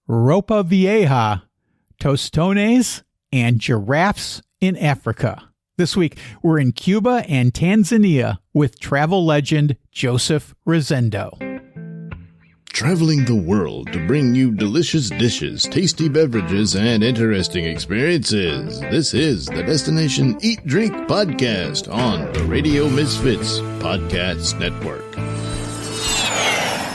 ropa vieja, tostones, and giraffes in Africa. This week, we're in Cuba and Tanzania with travel legend Joseph Rosendo. Traveling the world to bring you delicious dishes, tasty beverages, and interesting experiences. This is the Destination Eat Drink Podcast on the Radio Misfits Podcast Network.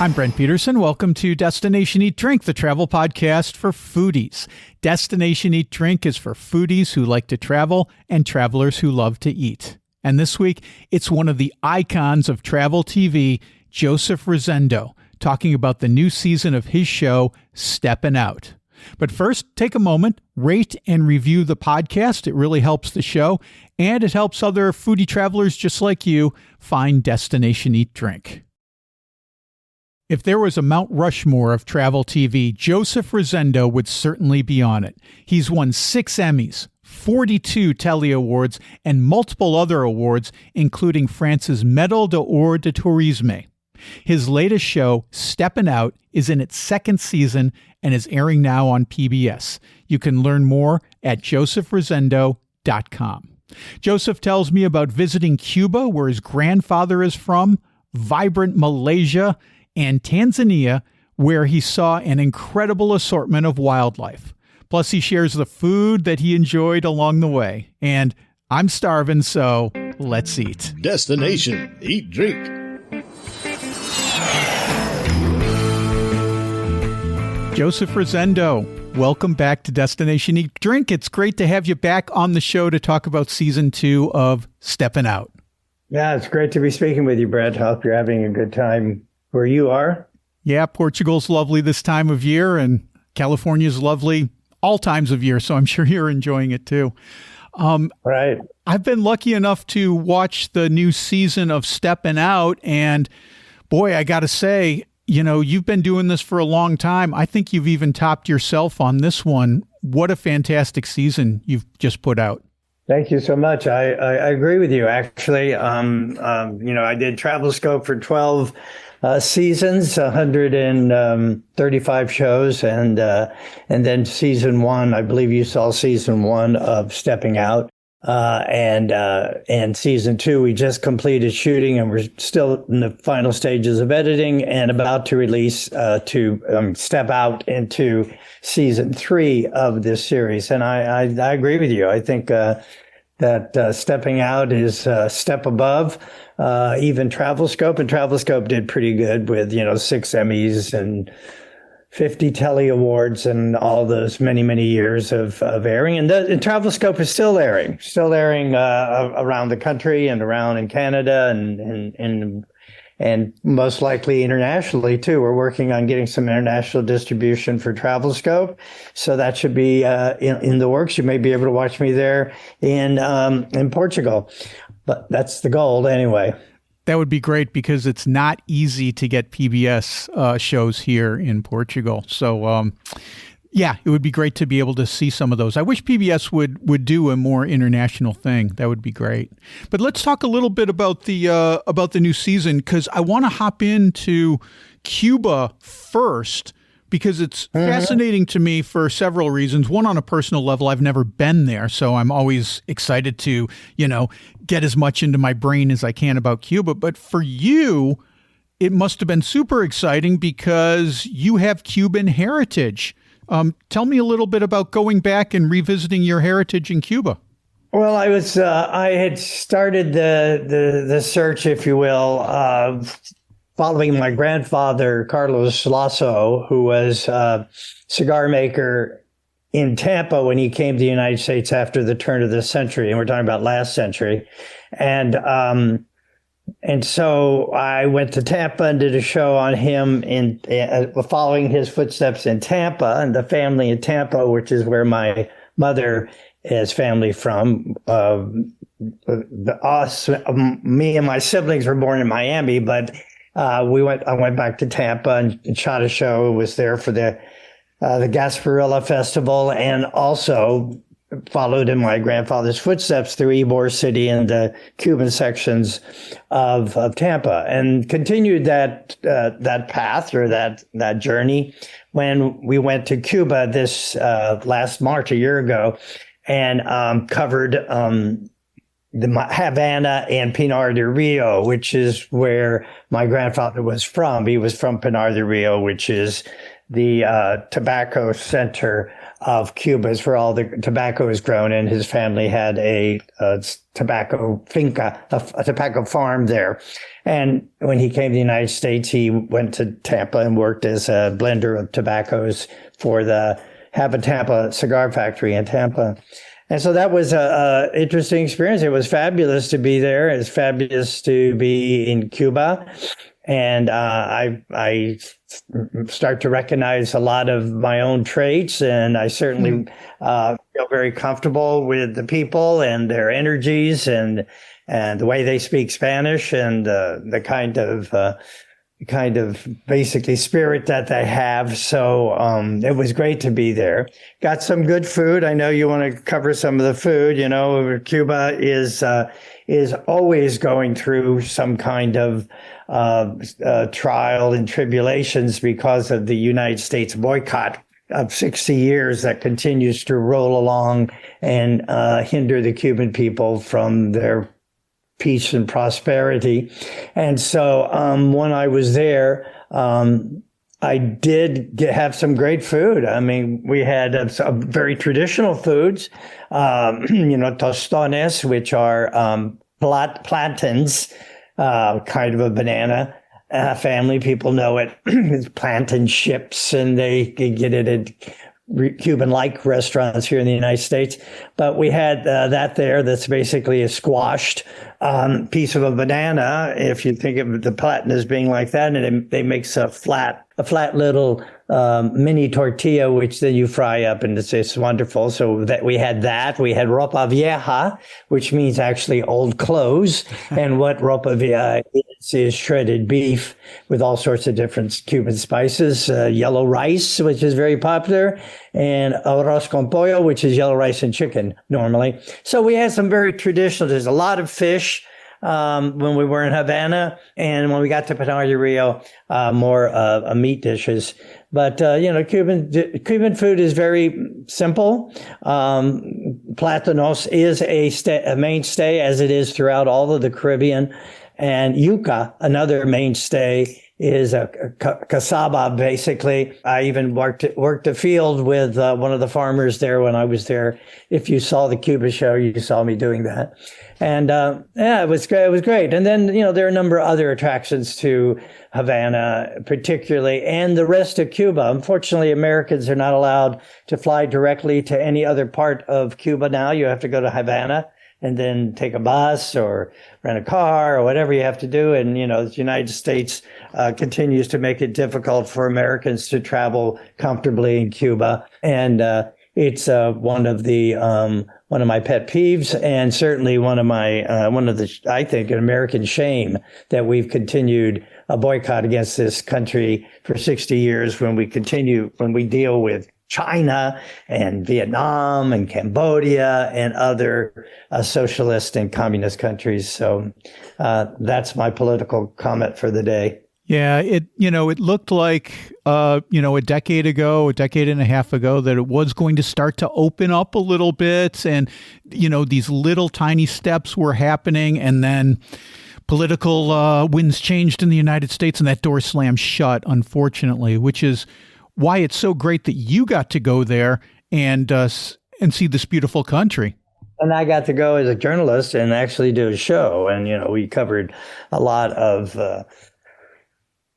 I'm Brent Peterson. Welcome to Destination Eat Drink, the travel podcast for foodies. Destination Eat Drink is for foodies who like to travel and travelers who love to eat. And this week, it's one of the icons of travel TV, Joseph Rosendo, talking about the new season of his show, Steppin' Out. But first, take a moment, rate and review the podcast. It really helps the show, and it helps other foodie travelers just like you find Destination Eat Drink. If there was a Mount Rushmore of travel TV, Joseph Rosendo would certainly be on it. He's won 6 Emmys, 42 Telly Awards, and multiple other awards, including France's Medal d'Or de Tourisme. His latest show, Steppin' Out, is in its 2nd season and is airing now on PBS. You can learn more at josephRosendo.com. Joseph tells me about visiting Cuba, where his grandfather is from, vibrant Malaysia, and Tanzania, where he saw an incredible assortment of wildlife. Plus, he shares the food that he enjoyed along the way. And I'm starving, so let's eat. Destination Eat Drink. Joseph Rosendo, welcome back to Destination Eat Drink. It's great to have you back on the show to talk about season 2 of Steppin' Out. Yeah, it's great to be speaking with you, Brent. Hope you're having a good time where you are. Yeah, Portugal's lovely this time of year, and California's lovely all times of year, so I'm sure you're enjoying it too. Right. I've been lucky enough to watch the new season of Steppin' Out, and boy, I got to say, you know, you've been doing this for a long time. I think you've even topped yourself on this one. What a fantastic season you've just put out. Thank you so much. I agree with you, actually. I did Travel Scope for 12 seasons, 135 shows, and then season 1. I believe you saw season 1 of Stepping Out, and season 2 we just completed shooting, and we're still in the final stages of editing and about to release to step out into season 3 of this series. And I agree with you. I think that Stepping Out is a step above even Travel Scope, and Travel Scope did pretty good with 6 Emmys and 50 Telly Awards and all those many years of airing. And Travel Scope is still airing around the country and around in Canada and most likely internationally too. We're working on getting some international distribution for Travel Scope, so that should be in the works. You may be able to watch me there in Portugal, but that's the goal anyway. That would be great because it's not easy to get PBS shows here in Portugal. So, yeah, it would be great to be able to see some of those. I wish PBS would do a more international thing. That would be great. But let's talk a little bit about the new season, because I want to hop into Cuba first, because it's fascinating to me for several reasons. One, on a personal level, I've never been there, so I'm always excited to, get as much into my brain as I can about Cuba. But for you, it must have been super exciting because you have Cuban heritage. Tell me a little bit about going back and revisiting your heritage in Cuba. Well, I had started the search, if you will, following my grandfather, Carlos Lasso, who was a cigar maker in Tampa when he came to the United States after the turn of the century. And we're talking about last century. And so I went to Tampa and did a show on him following his footsteps in Tampa, and the family in Tampa, which is where my mother is family from. Me and my siblings were born in Miami, but I went back to Tampa and shot a show. It was there for the Gasparilla Festival, and also followed in my grandfather's footsteps through Ybor City and the Cuban sections of Tampa, and continued that path or that journey when we went to Cuba this last March, a year ago, and covered the Havana and Pinar del Rio, which is where my grandfather was from. He was from Pinar del Rio, which is the tobacco center of Cuba. Is where all the tobacco is grown, and his family had a tobacco finca, a tobacco farm there. And when he came to the United States, he went to Tampa and worked as a blender of tobaccos for the Tampa cigar factory in Tampa. And so that was a interesting experience. It was fabulous to be there. It's fabulous to be in Cuba. And I start to recognize a lot of my own traits, and I certainly feel very comfortable with the people and their energies and the way they speak Spanish and the kind of basically spirit that they have. So it was great to be there. Got some good food. I know you want to cover some of the food. You know, Cuba is always going through some kind of trial and tribulations because of the United States boycott of 60 years that continues to roll along and hinder the Cuban people from their peace and prosperity. And so when I was there, I did have some great food. I mean, we had some very traditional foods, tostones, which are plantains, kind of a banana family. People know it as plantain chips, and they get it at Cuban-like restaurants here in the United States. But we had that there. That's basically a squashed piece of a banana, if you think of the platen as being like that, and it makes a flat little mini tortilla, which then you fry up, and it's wonderful. So that we had that. We had ropa vieja, which means actually old clothes. And what ropa vieja is shredded beef with all sorts of different Cuban spices, yellow rice, which is very popular, and arroz con pollo, which is yellow rice and chicken normally. So we had some very traditional. There's a lot of fish when we were in Havana, and when we got to Pinar del Rio, more meat dishes. But Cuban food is very simple. Platanos is a mainstay, as it is throughout all of the Caribbean, and yuca, another mainstay, is a cassava, basically. I even worked a field with one of the farmers there when I was there. If you saw the Cuba show, you saw me doing that. And it was great. It was great. And then, there are a number of other attractions to Havana, particularly, and the rest of Cuba. Unfortunately, Americans are not allowed to fly directly to any other part of Cuba now. You have to go to Havana and then take a bus or rent a car or whatever you have to do. And, the United States continues to make it difficult for Americans to travel comfortably in Cuba. And it's one of my pet peeves, and certainly I think, an American shame that we've continued a boycott against this country for 60 years when we deal with China and Vietnam and Cambodia and other socialist and communist countries. So that's my political comment for the day. Yeah, it looked like, a decade and a half ago, that it was going to start to open up a little bit. And, these little tiny steps were happening. And then political winds changed in the United States, and that door slammed shut, unfortunately, which is why it's so great that you got to go there and see this beautiful country. And I got to go as a journalist and actually do a show. And, we covered a lot of...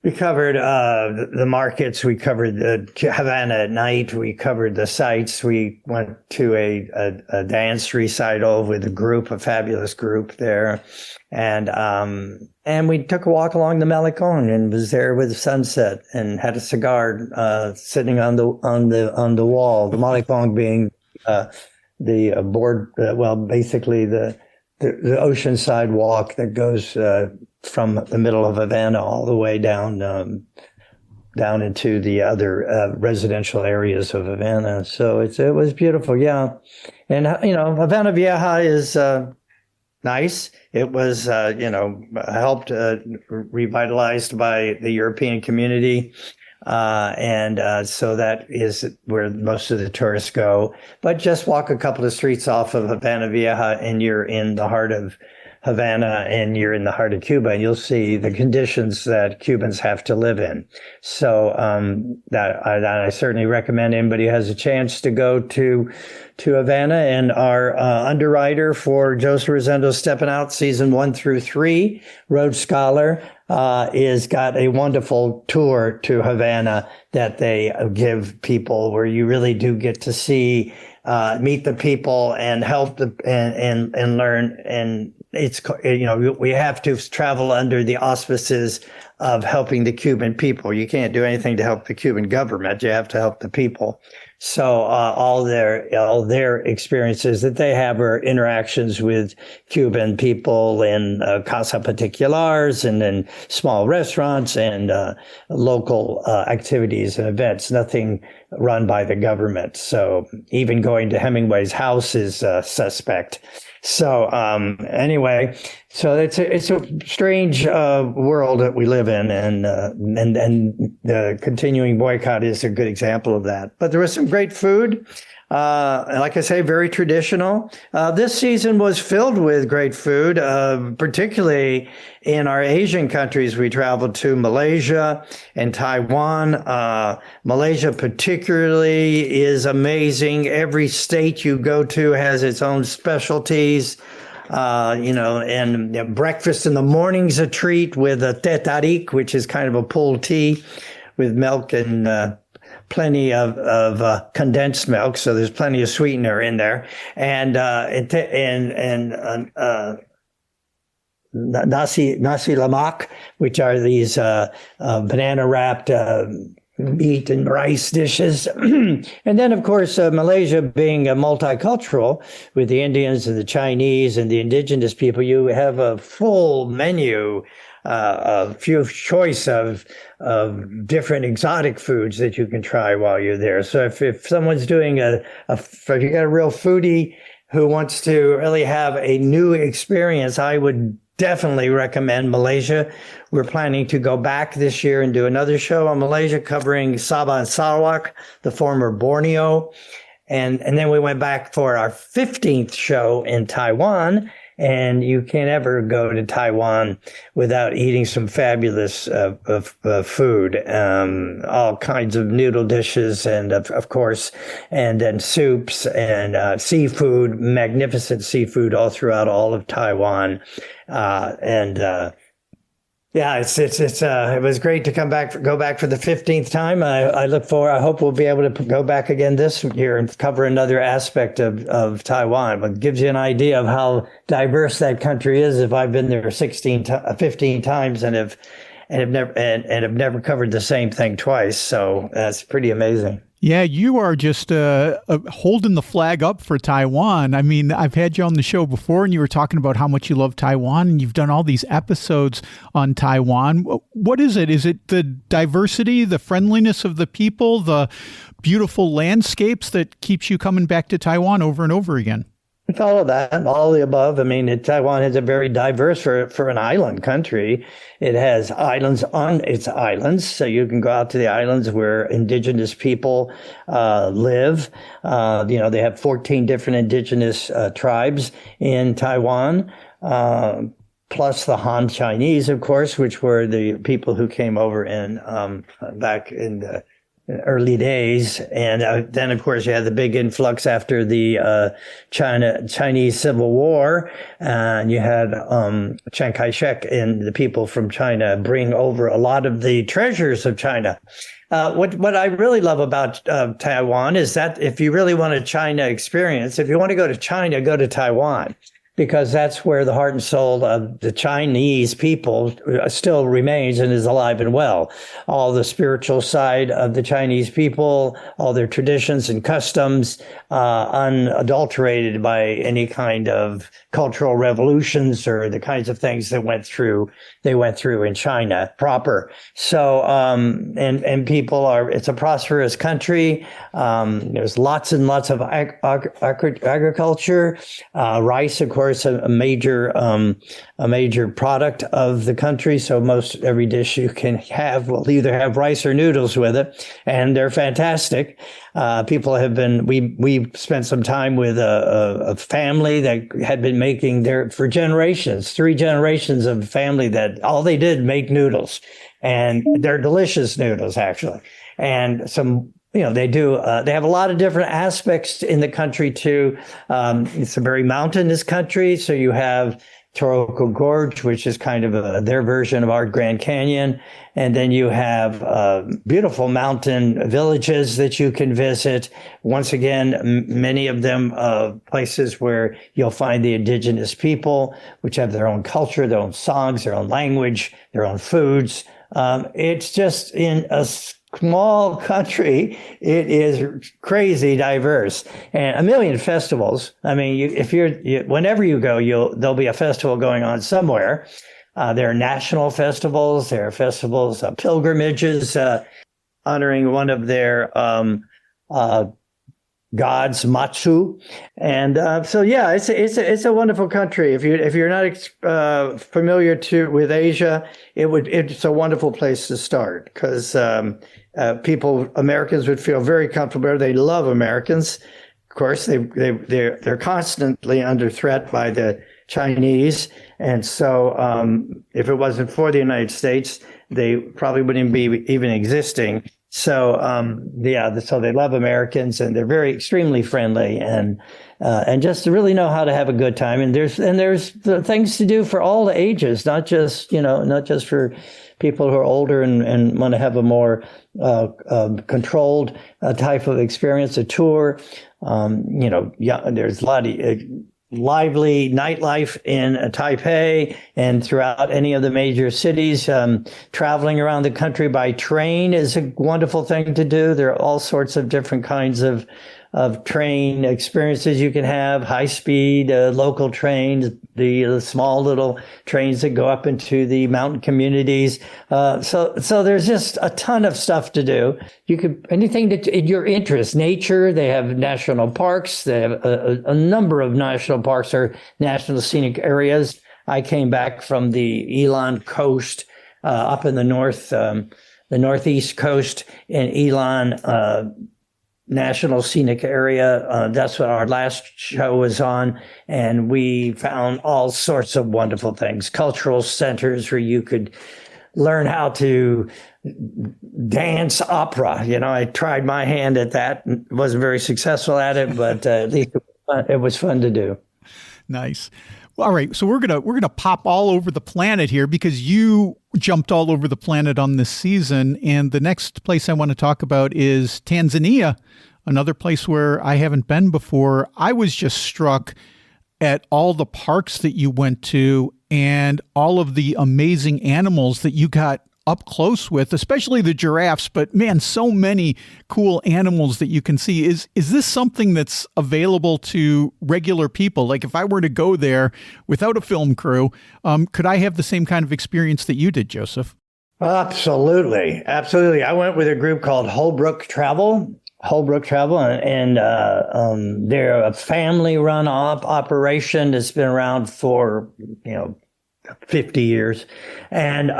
We covered the markets. We covered the Havana at night. We covered the sights. We went to a dance recital with a fabulous group there, and we took a walk along the Malecon and was there with the sunset and had a cigar sitting on the wall. The Malecon being the board, basically the oceanside walk that goes from the middle of Havana all the way down down into the other residential areas of Havana. So it was beautiful, yeah. And Havana Vieja is nice. It was helped revitalized by the European community. So that is where most of the tourists go. But just walk a couple of streets off of Havana Vieja and you're in the heart of Havana and you're in the heart of Cuba, and you'll see the conditions that Cubans have to live in. So that I certainly recommend anybody who has a chance to go to Havana. And our underwriter for Joseph Rosendo Stepping Out season 1 through 3, Rhodes Scholar, is got a wonderful tour to Havana that they give people, where you really do get to see, meet the people and help and learn. And it's, we have to travel under the auspices of helping the Cuban people. You can't do anything to help the Cuban government. You have to help the people. So all their experiences that they have are interactions with Cuban people in casa particulars and in small restaurants and local activities and events. Nothing run by the government. So even going to Hemingway's house is suspect. So anyway, so it's a strange world that we live in, and the continuing boycott is a good example of that. But there was some great food. Like I say, very traditional. This season was filled with great food, particularly in our Asian countries. We traveled to Malaysia and Taiwan. Malaysia particularly is amazing. Every state you go to has its own specialties. And breakfast in the morning's a treat with a teh tarik, which is kind of a pulled tea with milk and plenty of condensed milk, so there's plenty of sweetener in there, and nasi lemak, which are these banana wrapped meat and rice dishes. And then, of course, Malaysia being multicultural with the Indians and the Chinese and the indigenous people, you have a full menu, a few choice of different exotic foods that you can try while you're there. So if someone's doing if you got a real foodie who wants to really have a new experience, I would definitely recommend Malaysia. We're planning to go back this year and do another show on Malaysia covering Sabah and Sarawak, the former Borneo. And then we went back for our 15th show in Taiwan. And you can't ever go to Taiwan without eating some fabulous food, all kinds of noodle dishes, and of course, and then soups and seafood, magnificent seafood all throughout all of Taiwan, Yeah, it was great to go back for the 15th time. I hope we'll be able to go back again this year and cover another aspect of Taiwan. But it gives you an idea of how diverse that country is. If I've been there 15 times and have never covered the same thing twice. So that's pretty amazing. Yeah, you are just holding the flag up for Taiwan. I mean, I've had you on the show before, and you were talking about how much you love Taiwan, and you've done all these episodes on Taiwan. What is it? Is it the diversity, the friendliness of the people, the beautiful landscapes that keeps you coming back to Taiwan over and over again? It's all of that, all of the above. I mean, Taiwan is a very diverse for an island country. It has islands on its islands, so you can go out to the islands where indigenous people live. They have 14 different indigenous tribes in Taiwan, plus the Han Chinese, of course, which were the people who came over back in the early days. And then, of course, you had the big influx after the Chinese Civil War. And you had Chiang Kai-shek and the people from China bring over a lot of the treasures of China. What I really love about Taiwan is that if you really want a China experience, if you want to go to China, go to Taiwan. because that's where the heart and soul of the Chinese people still remains and is alive and well. All the spiritual side of the Chinese people, all their traditions and customs, unadulterated by any kind of cultural revolutions or the kinds of things that they went through in China proper. So, and people it's a prosperous country. There's lots and lots of agriculture. Rice, of course, a major product of the country. So most every dish you can have will either have rice or noodles with it, and they're fantastic. People have been. We spent some time with a family that had been making for generations, 3 generations of family that all they did make noodles, and they're delicious noodles actually. And some, they do. They have a lot of different aspects in the country too. It's a very mountainous country, so you have Toroko Gorge, which is kind of their version of our Grand Canyon. And then you have beautiful mountain villages that you can visit. Once again, many of them places where you'll find the indigenous people, which have their own culture, their own songs, their own language, their own foods. It's just in a small country, it is crazy diverse, and a million festivals. I mean, whenever you go, there'll be a festival going on somewhere. There are national festivals. There are festivals, pilgrimages, honoring one of their gods, Matsu, and so yeah, it's a wonderful country. If you're not familiar with Asia, it's a wonderful place to start because Americans would feel very comfortable. They love Americans. Of course, they're constantly under threat by the Chinese, and so if it wasn't for the United States, they probably wouldn't be even existing. So so they love Americans, and they're extremely friendly, and just to really know how to have a good time. And there's things to do for all the ages, not just for people who are older and want to have a more controlled type of experience, a tour. There's a lot of lively nightlife in Taipei and throughout any of the major cities. Traveling around the country by train is a wonderful thing to do. There are all sorts of different kinds of train experiences you can have, high speed, local trains, the small little trains that go up into the mountain communities. So there's just a ton of stuff to do. You could, anything that in your interest, nature, they have national parks. They have a number of national parks or national scenic areas. I came back from the Elan coast, up in the northeast coast in Elan, National Scenic Area. That's what our last show was on. And we found all sorts of wonderful things, cultural centers where you could learn how to dance opera. I tried my hand at that and wasn't very successful at it, but at least it was fun to do. Nice. Well, all right. So we're gonna pop all over the planet here because you jumped all over the planet on this season. And the next place I want to talk about is Tanzania, another place where I haven't been before. I was just struck at all the parks that you went to and all of the amazing animals that you got up close with, especially the giraffes, but man, so many cool animals that you can see. Is this something that's available to regular people? Like if I were to go there without a film crew, could I have the same kind of experience that you did, Joseph? Absolutely. Absolutely. I went with a group called Holbrook Travel, and they're a family-run operation that's been around for, 50 years. And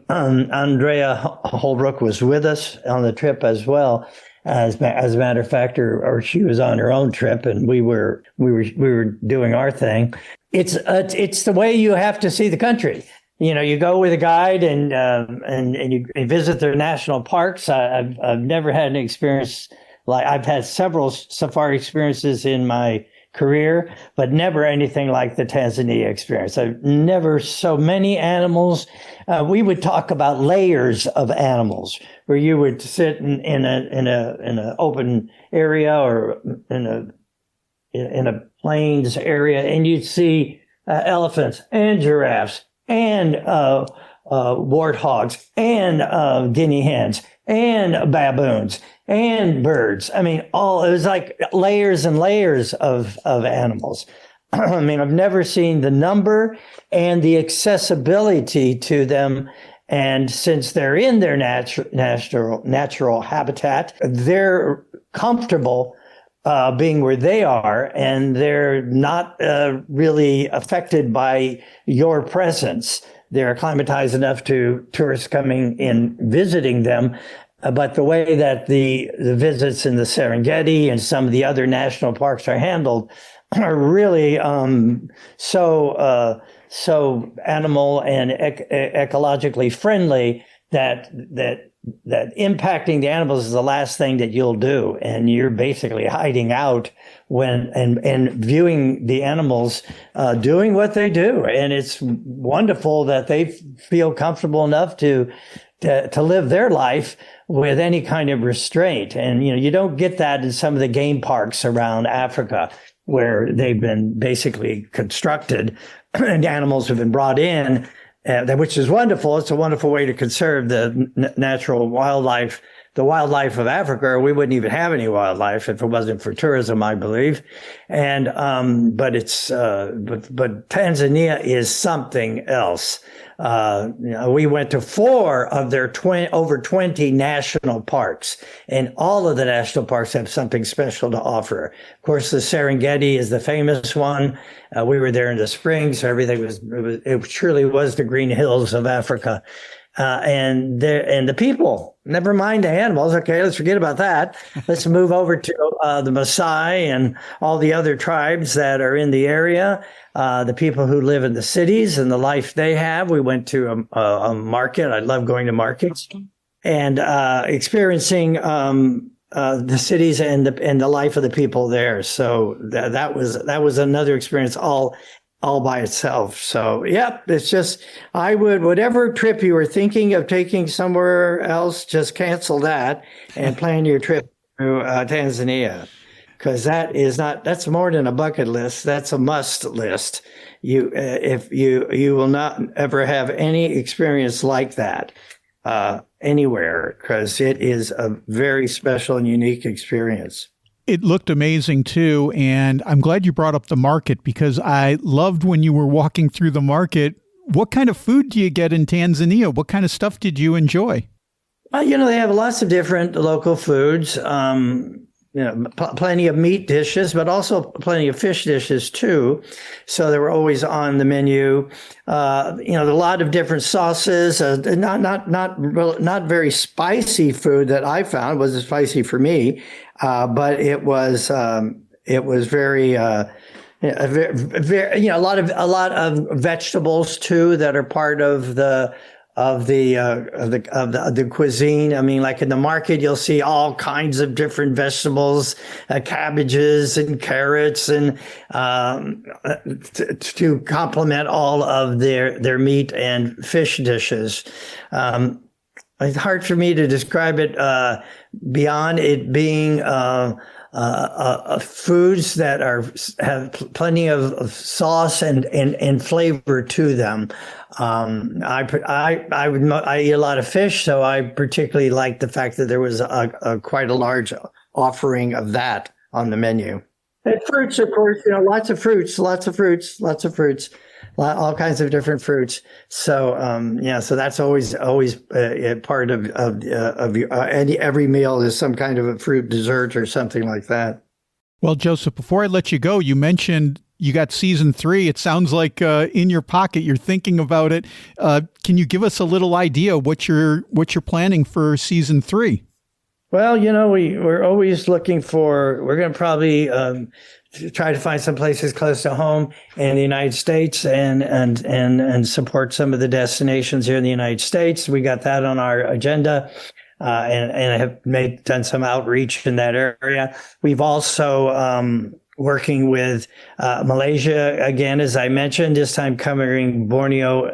Andrea Holbrook was with us on the trip as well. As a matter of fact, or she was on her own trip, and we were doing our thing. It's the way you have to see the country. You go with a guide and you visit their national parks. I've never had an experience like I've had several safari experiences in my career, but never anything like the Tanzania experience. I've never so many animals. We would talk about layers of animals, where you would sit in a open area or in a plains area, and you'd see elephants and giraffes and warthogs and guinea hens and baboons and birds. I mean, it was like layers and layers of animals. I mean, I've never seen the number and the accessibility to them. And since they're in their natural habitat, they're comfortable being where they are, and they're not really affected by your presence. They're acclimatized enough to tourists coming in visiting them. But the way that the visits in the Serengeti and some of the other national parks are handled are really so animal and ecologically friendly that impacting the animals is the last thing that you'll do, and you're basically hiding out and viewing the animals doing what they do. And it's wonderful that they feel comfortable enough to live their life with any kind of restraint. And you don't get that in some of the game parks around Africa, where they've been basically constructed and animals have been brought in, which is wonderful. It's a wonderful way to conserve the natural wildlife, the wildlife of Africa. We wouldn't even have any wildlife if it wasn't for tourism, I believe. And but Tanzania is something else. We went to 4 of their over 20 national parks, and all of the national parks have something special to offer. Of course, the Serengeti is the famous one. We were there in the spring, so everything it truly was the green hills of Africa. And the people, never mind the animals. Okay, let's forget about that. Let's move over to the Maasai and all the other tribes that are in the area. The people who live in the cities and the life they have. We went to a market. I love going to markets and experiencing the cities and the life of the people there. So that was another experience all by itself. So, yep, it's just, whatever trip you were thinking of taking somewhere else, just cancel that and plan your trip to Tanzania. Because that's more than a bucket list. That's a must list. You will not ever have any experience like that anywhere, because it is a very special and unique experience. It looked amazing too, and I'm glad you brought up the market, because I loved when you were walking through the market. What kind of food do you get in Tanzania? What kind of stuff did you enjoy? They have lots of different local foods. Plenty of meat dishes, but also plenty of fish dishes too. So they were always on the menu. A lot of different sauces. Not very spicy food that I found. Wasn't spicy for me, but it was very. A lot of vegetables too that are part of the cuisine. I mean, like in the market, you'll see all kinds of different vegetables, cabbages and carrots, and to complement all of their meat and fish dishes. It's hard for me to describe it beyond it being foods that have plenty of sauce and flavor to them. I eat a lot of fish, so I particularly liked the fact that there was quite a large offering of that on the menu. And fruits, of course, lots of fruits, all kinds of different fruits. So, so that's always part of every meal is some kind of a fruit dessert or something like that. Well, Joseph, before I let you go, you mentioned you got season 3. It sounds like in your pocket, you're thinking about it. Can you give us a little idea what you're planning for season 3? Well, we're always looking we're going to probably try to find some places close to home in the United States and support some of the destinations here in the United States. We got that on our agenda. And I have done some outreach in that area. We've also working with Malaysia again, as I mentioned, this time covering Borneo,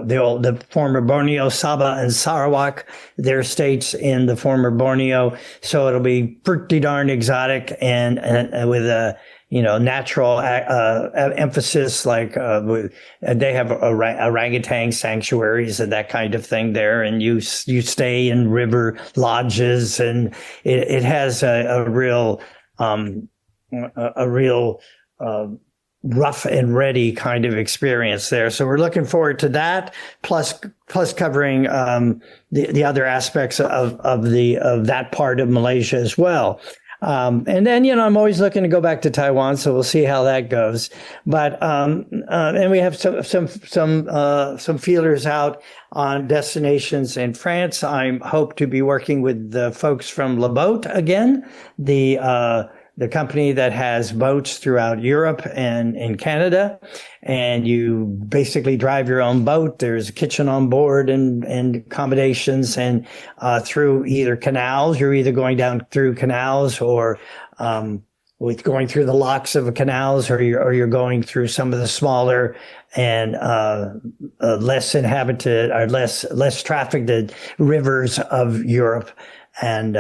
the former Borneo, Sabah, and Sarawak, their states in the former Borneo. So it'll be pretty darn exotic and with natural emphasis, like they have orangutan sanctuaries and that kind of thing there, and you stay in river lodges, and it has a real rough and ready kind of experience there. So we're looking forward to that, plus covering the other aspects of that part of Malaysia as well. And then, I'm always looking to go back to Taiwan, so we'll see how that goes. But and we have some feelers out on destinations in France. I hope to be working with the folks from Le Boat again, the company that has boats throughout Europe and in Canada. And you basically drive your own boat. There's a kitchen on board and accommodations, and through either canals. You're either going down through canals or with going through the locks of canals, or you're going through some of the smaller and less inhabited or less trafficked rivers of Europe. And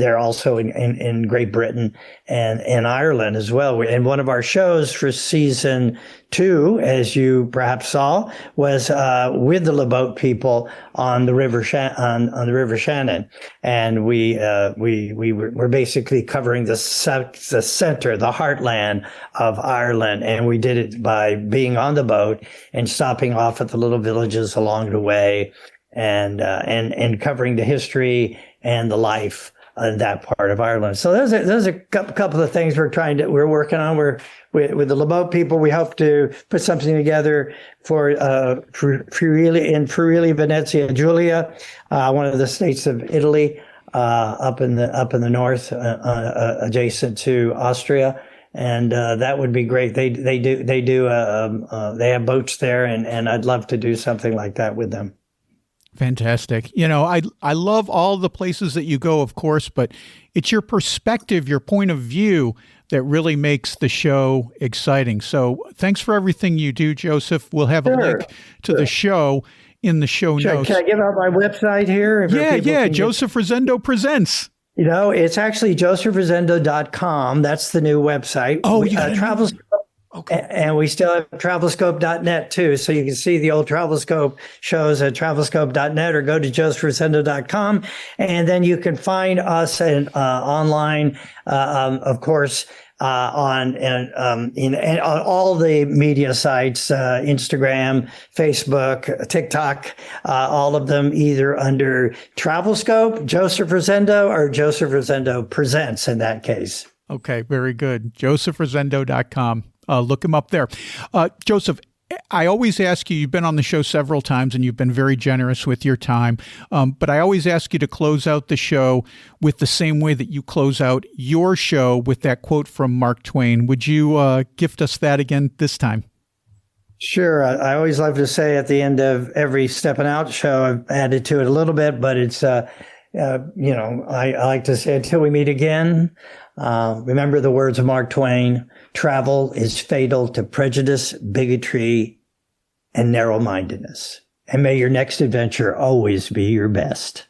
they're also in Great Britain and Ireland as well. And one of our shows for season 2, as you perhaps saw, was with the Le Boat people on the River Shannon, and we're basically covering the center, the heartland of Ireland, and we did it by being on the boat and stopping off at the little villages along the way, and covering the history and the life in that part of Ireland. So there's a couple of things we're working on. With the Le Boat people, we hope to put something together for Friuli, Venezia Giulia, one of the states of Italy, up in the north, adjacent to Austria. And that would be great. They have boats there, and I'd love to do something like that with them. Fantastic. I love all the places that you go, of course, but it's your perspective, your point of view that really makes the show exciting. So thanks for everything you do, Joseph. We'll have a link to the show in the show notes. Can I give out my website here? Yeah. Joseph Rosendo Presents. It's actually josephresendo.com. That's the new website. Oh, Travels. Okay. And we still have travelscope.net too. So you can see the old Travelscope shows at travelscope.net, or go to josephresendo.com. And then you can find us online, of course, on all the media sites, Instagram, Facebook, TikTok, all of them either under Travelscope, Joseph Rosendo, or Joseph Rosendo Presents in that case. Okay, very good. josephresendo.com. Look him up there. Joseph, I always ask you, you've been on the show several times and you've been very generous with your time, but I always ask you to close out the show with the same way that you close out your show, with that quote from Mark Twain. Would you gift us that again this time? Sure. I always love to say at the end of every Stepping Out show, I've added to it a little bit, but it's, I like to say, until we meet again, remember the words of Mark Twain: travel is fatal to prejudice, bigotry, and narrow-mindedness. And may your next adventure always be your best.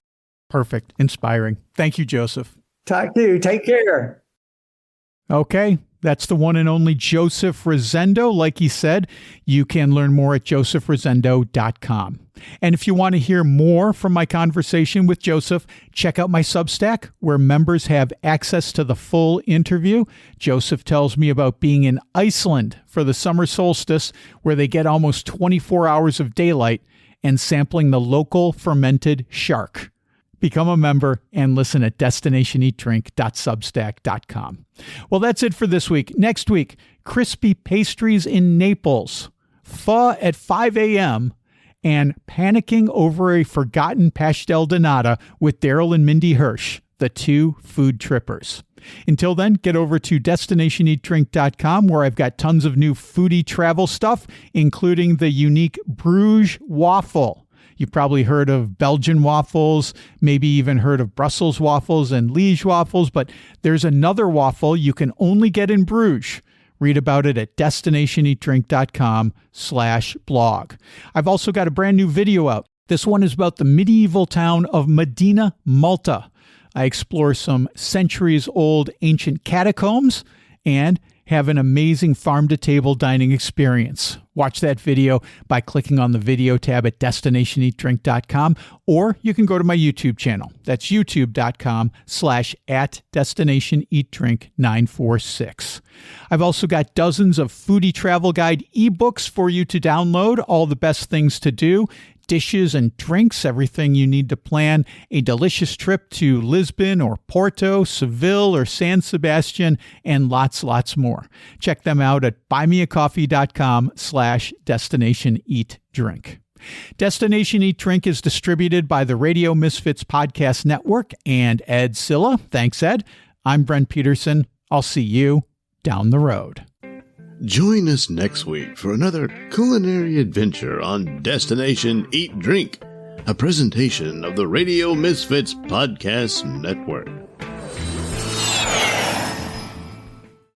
Perfect. Inspiring. Thank you, Joseph. Talk to you. Take care. Okay. That's the one and only Joseph Rosendo. Like he said, you can learn more at josephresendo.com. And if you want to hear more from my conversation with Joseph, check out my Substack, where members have access to the full interview. Joseph tells me about being in Iceland for the summer solstice, where they get almost 24 hours of daylight, and sampling the local fermented shark. Become a member and listen at destinationeatdrink.substack.com. Well, that's it for this week. Next week, crispy pastries in Naples, pho at 5 a.m., and panicking over a forgotten pastel de nata with Daryl and Mindy Hirsch, the two food trippers. Until then, get over to destinationeatdrink.com, where I've got tons of new foodie travel stuff, including the unique Bruges waffle. You've probably heard of Belgian waffles, maybe even heard of Brussels waffles and Liège waffles, but there's another waffle you can only get in Bruges. Read about it at destinationeatdrink.com/blog. I've also got a brand new video out. This one is about the medieval town of Medina, Malta. I explore some centuries-old ancient catacombs and have an amazing farm-to-table dining experience. Watch that video by clicking on the video tab at destinationeatdrink.com, or you can go to my YouTube channel. That's youtube.com/@destinationeatdrink946. I've also got dozens of foodie travel guide ebooks for you to download, all the best things to do, dishes and drinks, everything you need to plan a delicious trip to Lisbon or Porto, Seville or San Sebastian, and lots more. Check them out at buymeacoffee.com/destinationeatdrink. Destination Eat Drink is distributed by the Radio Misfits Podcast Network and Ed Silla. Thanks, Ed. I'm Brent Peterson. I'll see you down the road. Join us next week for another culinary adventure on Destination Eat Drink, a presentation of the Radio Misfits Podcast Network.